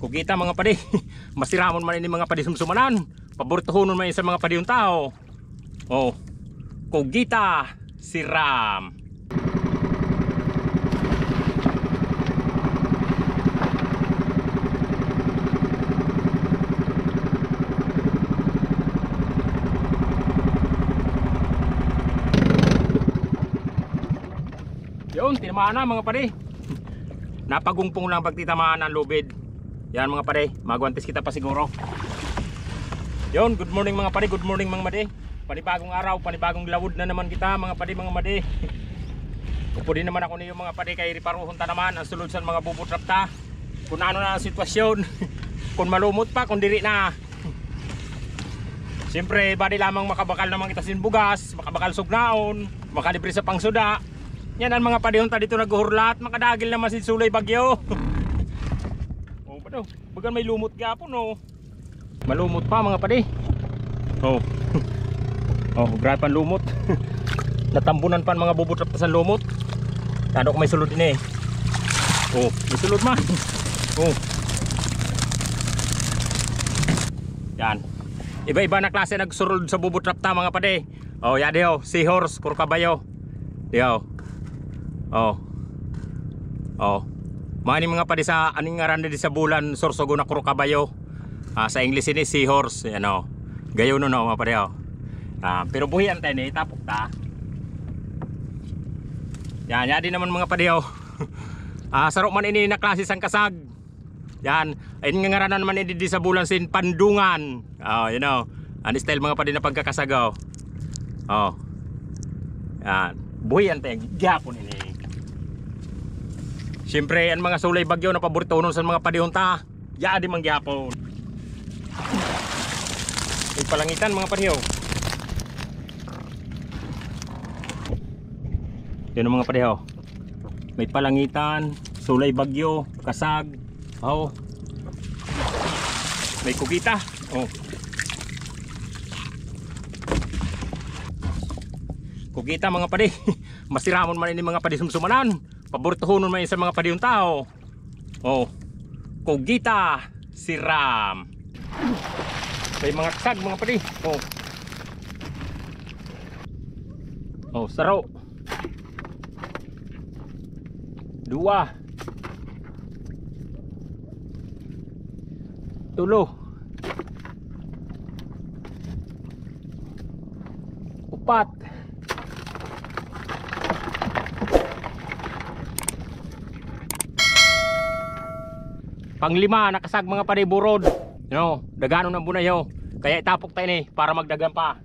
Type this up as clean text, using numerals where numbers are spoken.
Kugita mga padi. Masiramon man ini mga padi sumsumanan. Paboritohonon man sa mga padi yung tao. Oh. Kugita siram. Yun, tinamaan na mga pare. Napagungpong lang pagtitamaan ng lubid. Yan mga pare, magwantes kita pa siguro. Yun, good morning mga pare, good morning mga madi. Panibagong araw, panibagong lawod na naman kita mga pare mga madi. Upo din naman ako niyo mga pare kay riparuhon ta naman ang sulod sa mga bubutrap ta. Kung ano na ang sitwasyon. Kung malumot pa, kung diri na. Siyempre, badi lamang makabakal naman kita sin bugas, makabakal sugnaon, makalibre sa pangsuda. Yan ang mga padihon ta dito naghuhurlat, makadagil naman si sulay bagyo. Oh, pado, bagan may lumot gapon oh. Malumot pa mga padi. Oh. Oh, grabe pan lumot. Natambunan pa mga bubutrap sa lumot. Tado ko may sulod din eh. Oh, may sulod man. Oh. Yan. Iba-iba na klase nagsurod sa bubutrap ta mga padi. Oh, yadi oh, seahorse, puro kabayo. Yo. Oh. Oh. Mga padi sa aning ngaran di sa bulan sorsogo na kuro kabayo. Sa English ini seahorse, ano. Gayo no mga padi oh. Pero buhian tayo ni tapok ta. Yan, yadi naman mga padi oh. Sarok man ini na klase sang kasag. Yan, ay ngaranan man ini di sa bulan sin pandungan. Oh, you know. Ani style mga padi na pagkakasagaw. Oh. Yan, buhian tayo gyapon ini. Siyempre, ang mga sulay bagyo na paboritonon sa mga padihon ta, yadi mang gyapon. May palangitan mga padiho. Yan ang mga padiho. May palangitan, sulay bagyo, kasag. Oh. May kugita. Oh. Kugita mga padi. Masiramon man ini mga padi sumsumanan. Paboritohonon man sa mga padihong tao. Oh. Kugita siram. May mga kasag mga padi. Oh. Oh, saro. 2. 3. 4. 5 nakasag mga padi burod. You know, dagano ng bunayo. Kaya itapok tayo ni para magdagan pa.